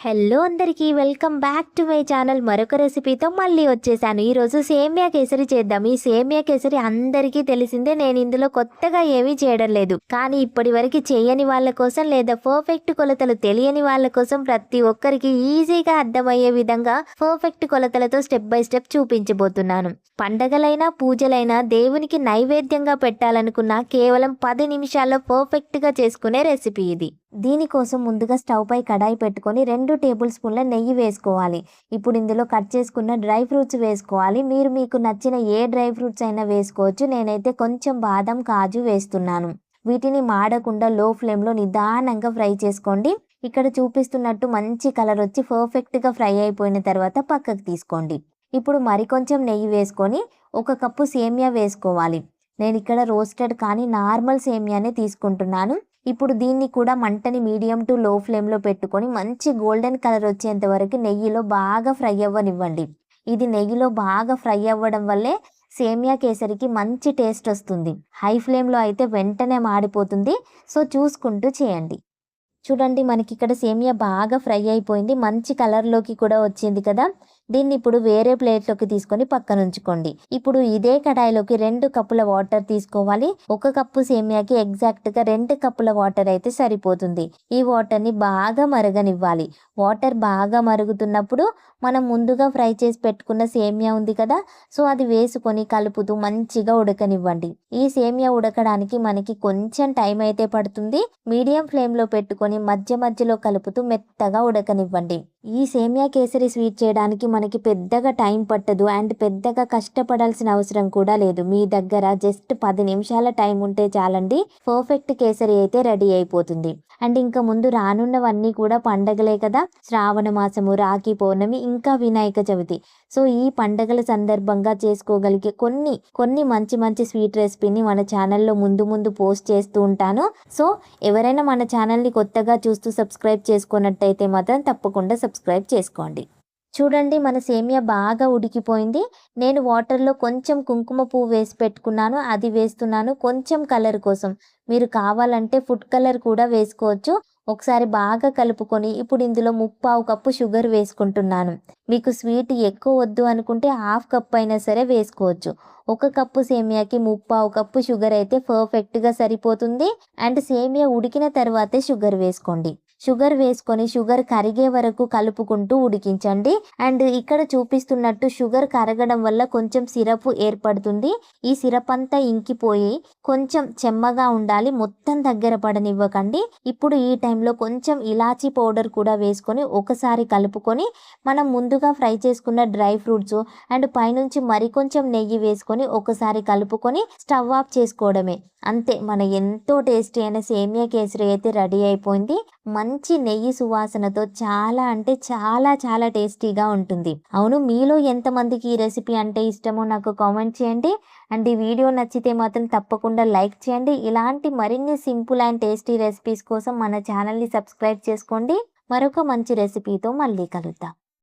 Hello అందరికీ welcome back to my channel. మరొక రెసిపీతో మళ్ళీ వచ్చేసాను. ఈరోజు సేమియా కేసరి చేద్దాం. ఈ సేమియా కేసరి అందరికీ తెలిసిందే. నేను ఇందులో కొత్తగా ఏమీ చేయడం లేదు. కానీ ఇప్పటి వరకు చేయని వాళ్ళ కోసం లేదా పర్ఫెక్ట్ కొలతలు తెలియని వాళ్ళ కోసం ప్రతి ఒక్కరికి ఈజీగా అర్థమయ్యే విధంగా పర్ఫెక్ట్ కొలతలతో స్టెప్ బై స్టెప్ చూపించబోతున్నాను. పండగలైనా పూజలైనా దేవునికి నైవేద్యంగా పెట్టాలనుకున్న కేవలం 10 నిమిషాల్లో పర్ఫెక్ట్గా చేసుకునే రెసిపీ ఇది. దీనికోసం ముందుగా స్టవ్ పై కడాయి పెట్టుకొని 2 టేబుల్ స్పూన్ల నెయ్యి వేసుకోవాలి. ఇప్పుడు ఇందులో కట్ చేసుకున్న డ్రై ఫ్రూట్స్ వేసుకోవాలి. మీరు మీకు నచ్చిన ఏ డ్రై ఫ్రూట్స్ అయినా వేసుకోవచ్చు. నేనైతే కొంచెం బాదం కాజు వేస్తున్నాను. వీటిని మాడకుండా లో ఫ్లేమ్లో నిదానంగా ఫ్రై చేసుకోండి. ఇక్కడ చూపిస్తున్నట్టు మంచి కలర్ వచ్చి పర్ఫెక్ట్గా ఫ్రై అయిపోయిన తర్వాత పక్కకు తీసుకోండి. ఇప్పుడు మరికొంచెం నెయ్యి వేసుకొని 1 కప్పు సేమియా వేసుకోవాలి. నేను ఇక్కడ రోస్టెడ్ కానీ నార్మల్ సేమియానే తీసుకుంటున్నాను. ఇప్పుడు దీన్ని కూడా మంటని మీడియం టు లో ఫ్లేమ్లో పెట్టుకొని మంచి గోల్డెన్ కలర్ వచ్చేంత వరకు నెయ్యిలో బాగా ఫ్రై అవ్వనివ్వండి. ఇది నెయ్యిలో బాగా ఫ్రై అవ్వడం వల్లే సేమియా కేసరికి మంచి టేస్ట్ వస్తుంది. హై ఫ్లేమ్లో అయితే వెంటనే మాడిపోతుంది. సో చూసుకుంటూ చేయండి. చూడండి, మనకి ఇక్కడ సేమియా బాగా ఫ్రై అయిపోయింది. మంచి కలర్లోకి కూడా వచ్చింది కదా. దీన్ని ఇప్పుడు వేరే ప్లేట్లోకి తీసుకొని పక్కన ఉంచుకోండి. ఇప్పుడు ఇదే కడాయిలోకి 2 కప్పుల వాటర్ తీసుకోవాలి. 1 కప్పు సేమియాకి ఎగ్జాక్ట్గా 2 కప్పుల వాటర్ అయితే సరిపోతుంది. ఈ వాటర్ని బాగా మరగనివ్వాలి. వాటర్ బాగా మరుగుతున్నప్పుడు మనం ముందుగా ఫ్రై చేసి పెట్టుకున్న సేమియా ఉంది కదా, సో అది వేసుకొని కలుపుతూ మంచిగా ఉడకనివ్వండి. ఈ సేమియా ఉడకడానికి మనకి కొంచెం టైం అయితే పడుతుంది. మీడియం ఫ్లేమ్లో పెట్టుకొని మధ్య మధ్యలో కలుపుతూ మెత్తగా ఉడకనివ్వండి. ఈ సేమియా కేసరి స్వీట్ చేయడానికి మనకి పెద్దగా టైం పట్టదు అండ్ పెద్దగా కష్టపడాల్సిన అవసరం కూడా లేదు. మీ దగ్గర జస్ట్ 10 నిమిషాల టైం ఉంటే చాలండి, పర్ఫెక్ట్ కేసరి అయితే రెడీ అయిపోతుంది. అండ్ ఇంకా ముందు రానున్నవన్నీ కూడా పండగలే కదా. శ్రావణ మాసము, రాఖీ పౌర్ణమి, ఇంకా వినాయక చవితి. సో ఈ పండగల సందర్భంగా చేసుకోగలిగే కొన్ని మంచి మంచి స్వీట్ రెసిపీని మన ఛానల్లో ముందు పోస్ట్ చేస్తూ ఉంటాను. సో ఎవరైనా మన ఛానల్ని కొత్తగా చూస్తూ సబ్స్క్రైబ్ చేసుకున్నట్టయితే మాత్రం తప్పకుండా సబ్స్క్రైబ్ చేసుకోండి. చూడండి, మన సేమియా బాగా ఉడికిపోయింది. నేను వాటర్లో కొంచెం కుంకుమ పువ్వు వేసి పెట్టుకున్నాను, అది వేస్తున్నాను కొంచెం కలర్ కోసం. మీరు కావాలంటే ఫుడ్ కలర్ కూడా వేసుకోవచ్చు. ఒకసారి బాగా కలుపుకొని ఇప్పుడు ఇందులో 3/4 కప్పు షుగర్ వేసుకుంటున్నాను. మీకు స్వీట్ ఎక్కువ వద్దు అనుకుంటే 1/2 కప్ అయినా సరే వేసుకోవచ్చు. 1 కప్పు సేమియాకి 3/4 కప్పు షుగర్ అయితే పర్ఫెక్ట్గా సరిపోతుంది. అండ్ సేమియా ఉడికిన తర్వాతే షుగర్ వేసుకోండి. షుగర్ వేసుకొని షుగర్ కరిగే వరకు కలుపుకుంటూ ఉడికించండి. అండ్ ఇక్కడ చూపిస్తున్నట్టు షుగర్ కరగడం వల్ల కొంచెం సిరప్ ఏర్పడుతుంది. ఈ సిరప్ అంతా ఇంకిపోయి కొంచెం చెమ్మగా ఉండాలి, మొత్తం దగ్గర పడనివ్వకండి. ఇప్పుడు ఈ టైంలో కొంచెం ఇలాచీ పౌడర్ కూడా వేసుకొని ఒకసారి కలుపుకొని మనం ముందుగా ఫ్రై చేసుకున్న డ్రై ఫ్రూట్స్ అండ్ పైనుంచి మరికొంచెం నెయ్యి వేసుకొని ఒకసారి కలుపుకొని స్టవ్ ఆఫ్ చేసుకోవడమే. అంతే, మన ఎంతో టేస్టీ అయిన సేమియా కేసరి అయితే రెడీ అయిపోయింది. మంచి నెయ్యి సువాసనతో చాలా అంటే చాలా చాలా టేస్టీగా ఉంటుంది. అవును, మీలో ఎంతమందికి ఈ రెసిపీ అంటే ఇష్టమో నాకు కామెంట్ చేయండి. అండ్ ఈ వీడియో నచ్చితే మాత్రం తప్పకుండా లైక్ చేయండి. ఇలాంటి మరిన్ని సింపుల్ అండ్ టేస్టీ రెసిపీస్ కోసం మన ఛానల్ని సబ్స్క్రైబ్ చేసుకోండి. మరొక మంచి రెసిపీతో మళ్ళీ కలుద్దాం.